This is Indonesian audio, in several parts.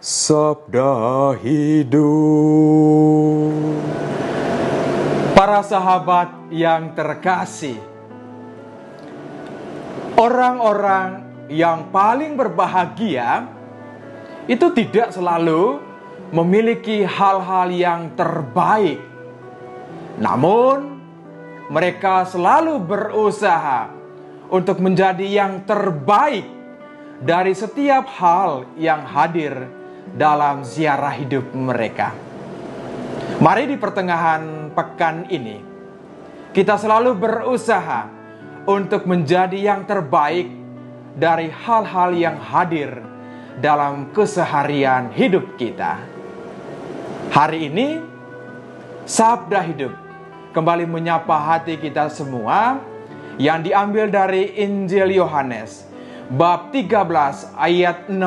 Sabda hidup. Para sahabat yang terkasih, orang-orang yang paling berbahagia itu tidak selalu memiliki hal-hal yang terbaik. Namun, mereka selalu berusaha untuk menjadi yang terbaik dari setiap hal yang hadir dalam ziarah hidup mereka. Mari di pertengahan pekan ini, kita selalu berusaha untuk menjadi yang terbaik dari hal-hal yang hadir dalam keseharian hidup kita. Hari ini, Sabda Hidup kembali menyapa hati kita semua yang diambil dari Injil Yohanes bab 13 ayat 16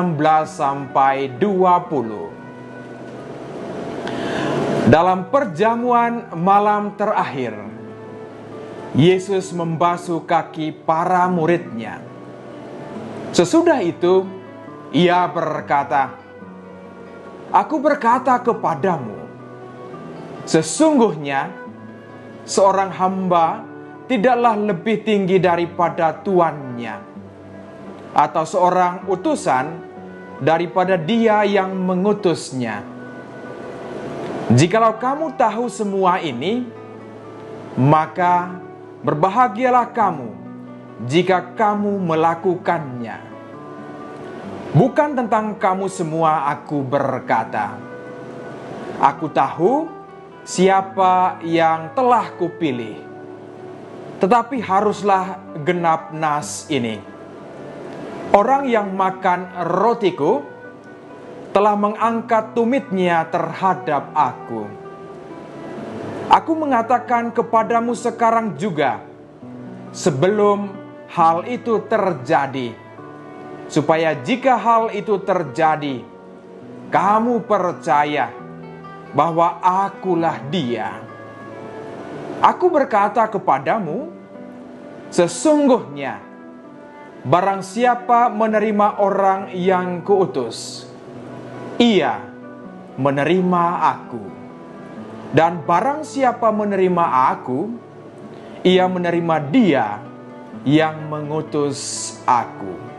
sampai 20. Dalam perjamuan malam terakhir, Yesus membasuh kaki para muridnya. Sesudah itu, Ia berkata, "Aku berkata kepadamu, sesungguhnya seorang hamba tidaklah lebih tinggi daripada tuannya, atau seorang utusan daripada dia yang mengutusnya. Jikalau kamu tahu semua ini, maka berbahagialah kamu jika kamu melakukannya. Bukan tentang kamu semua aku berkata. Aku tahu siapa yang telah kupilih, tetapi haruslah genap nas ini. Orang yang makan rotiku telah mengangkat tumitnya terhadap aku. Aku mengatakan kepadamu sekarang juga, sebelum hal itu terjadi, supaya jika hal itu terjadi, kamu percaya bahwa akulah Dia. Aku berkata kepadamu, sesungguhnya barang siapa menerima orang yang kuutus, ia menerima aku. Dan barang siapa menerima aku, ia menerima Dia yang mengutus aku."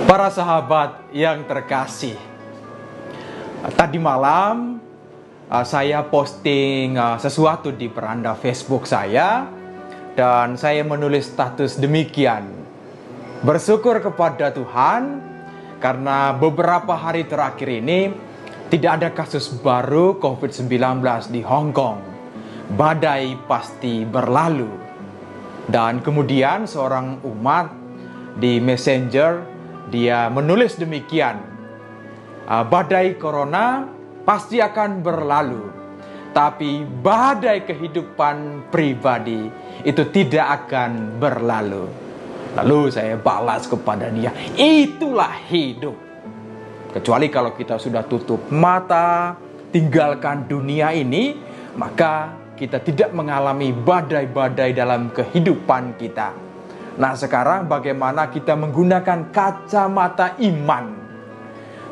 Para sahabat yang terkasih, tadi malam saya posting sesuatu di beranda Facebook saya, dan saya menulis status demikian. Bersyukur kepada Tuhan karena beberapa hari terakhir ini tidak ada kasus baru COVID-19 di Hong Kong. Badai pasti berlalu. Dan kemudian seorang umat di Messenger, dia menulis demikian. Badai corona pasti akan berlalu, tapi badai kehidupan pribadi itu tidak akan berlalu. Lalu saya balas kepada dia, itulah hidup. Kecuali kalau kita sudah tutup mata, tinggalkan dunia ini, maka kita tidak mengalami badai-badai dalam kehidupan kita. Nah, sekarang bagaimana kita menggunakan kacamata iman,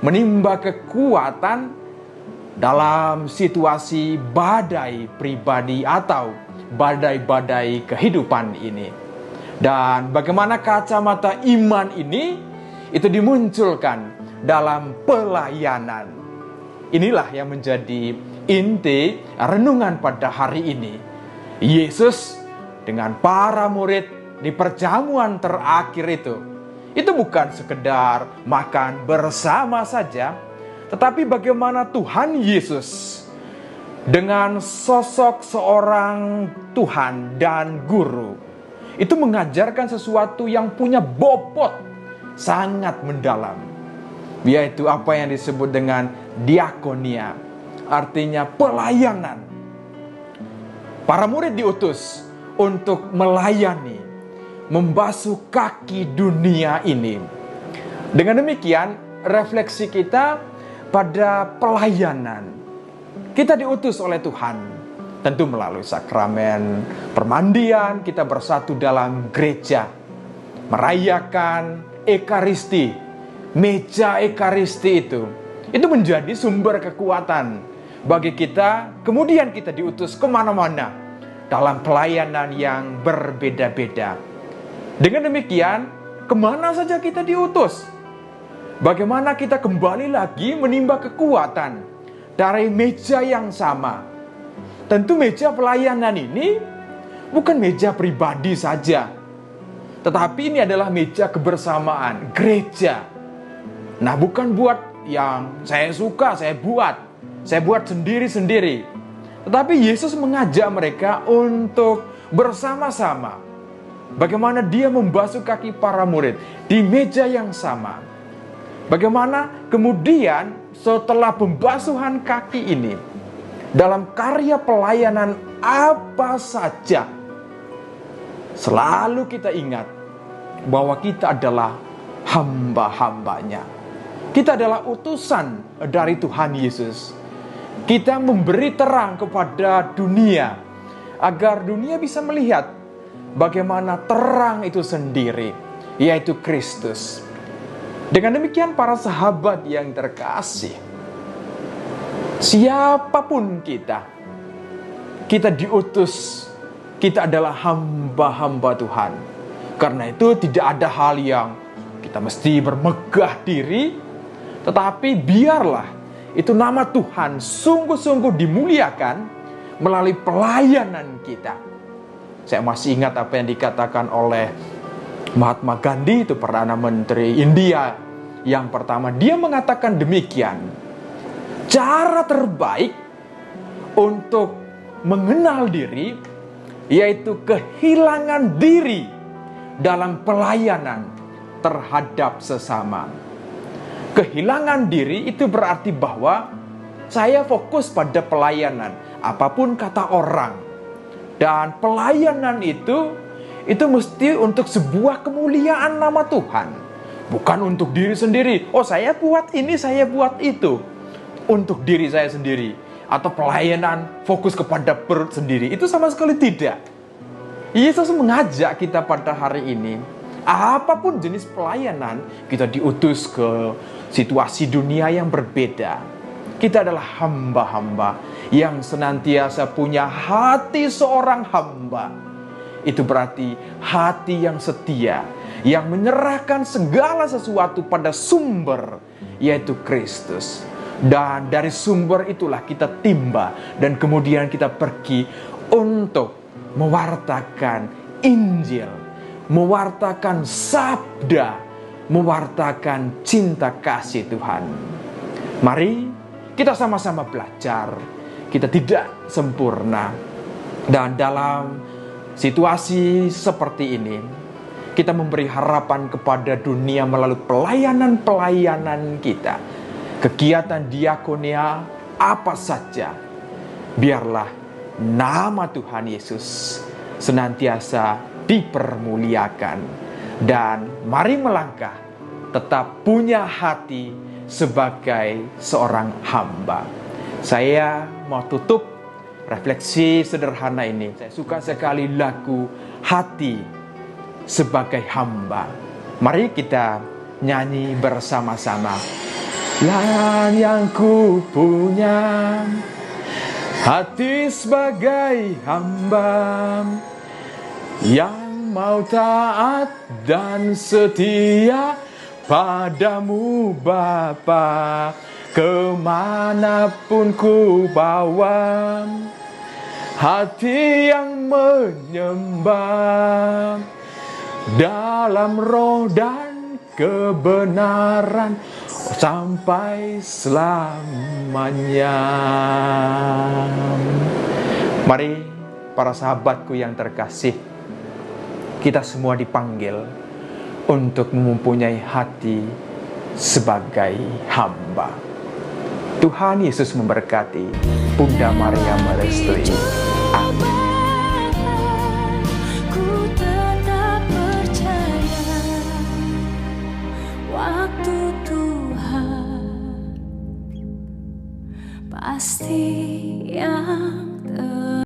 menimba kekuatan dalam situasi badai pribadi atau badai-badai kehidupan ini. Dan bagaimana kacamata iman ini itu dimunculkan dalam pelayanan. Inilah yang menjadi inti renungan pada hari ini. Yesus dengan para murid di perjamuan terakhir itu bukan sekedar makan bersama saja, tetapi bagaimana Tuhan Yesus dengan sosok seorang Tuhan dan Guru itu mengajarkan sesuatu yang punya bobot sangat mendalam, yaitu apa yang disebut dengan diakonia, artinya pelayanan. Para murid diutus untuk melayani, membasuh kaki dunia ini. Dengan demikian, refleksi kita pada pelayanan. Kita diutus oleh Tuhan, tentu melalui sakramen permandian, kita bersatu dalam gereja. merayakan Ekaristi, meja Ekaristi itu menjadi sumber kekuatan bagi kita. Kemudian kita diutus kemana-mana dalam pelayanan yang berbeda-beda. Dengan demikian, kemana saja kita diutus, bagaimana kita kembali lagi menimba kekuatan dari meja yang sama. Tentu meja pelayanan ini bukan meja pribadi saja, tetapi ini adalah meja kebersamaan gereja. Nah, bukan buat yang saya suka, saya buat sendiri-sendiri. Tetapi Yesus mengajak mereka untuk bersama-sama. Bagaimana dia membasuh kaki para murid di meja yang sama. Bagaimana kemudian setelah pembasuhan kaki ini, dalam karya pelayanan apa saja, selalu kita ingat bahwa kita adalah hamba-hambanya. Kita adalah utusan dari Tuhan Yesus. Kita memberi terang kepada dunia, agar dunia bisa melihat bagaimana terang itu sendiri, yaitu Kristus. Dengan demikian para sahabat yang terkasih, siapapun kita diutus, kita adalah hamba-hamba Tuhan. Karena itu tidak ada hal yang kita mesti bermegah diri, tetapi biarlah itu nama Tuhan sungguh-sungguh dimuliakan melalui pelayanan kita. Saya masih ingat apa yang dikatakan oleh Mahatma Gandhi, itu Perdana Menteri India yang pertama. Dia mengatakan demikian: cara terbaik untuk mengenal diri yaitu kehilangan diri dalam pelayanan terhadap sesama. Kehilangan diri itu berarti bahwa saya fokus pada pelayanan, apapun kata orang. Dan pelayanan itu mesti untuk sebuah kemuliaan nama Tuhan, bukan untuk diri sendiri. Oh, saya buat ini, saya buat itu untuk diri saya sendiri, atau pelayanan fokus kepada perut sendiri. Itu sama sekali tidak. Yesus mengajak kita pada hari ini, apapun jenis pelayanan, kita diutus ke situasi dunia yang berbeda. Kita adalah hamba-hamba yang senantiasa punya hati seorang hamba. Itu berarti hati yang setia, yang menyerahkan segala sesuatu pada sumber, yaitu Kristus. Dan dari sumber itulah kita timba, dan kemudian kita pergi untuk mewartakan Injil, mewartakan sabda, mewartakan cinta kasih Tuhan. Mari kita sama-sama belajar. Kita tidak sempurna, dan dalam situasi seperti ini, kita memberi harapan kepada dunia melalui pelayanan-pelayanan kita. Kegiatan diakonia apa saja, biarlah nama Tuhan Yesus senantiasa dipermuliakan. Dan mari melangkah, tetap punya hati sebagai seorang hamba. Saya mau tutup refleksi sederhana ini. Saya suka sekali lagu Hati Sebagai Hamba. Mari kita nyanyi bersama-sama. Yang ku punya hati sebagai hamba, yang mau taat dan setia padamu Bapa, kemanapun ku bawa. Hati yang menyembah dalam roh dan kebenaran sampai selamanya. Mari para sahabatku yang terkasih, kita semua dipanggil untuk mempunyai hati sebagai hamba. Tuhan Yesus memberkati. Bunda Maria merestui. Amin. Pasti yang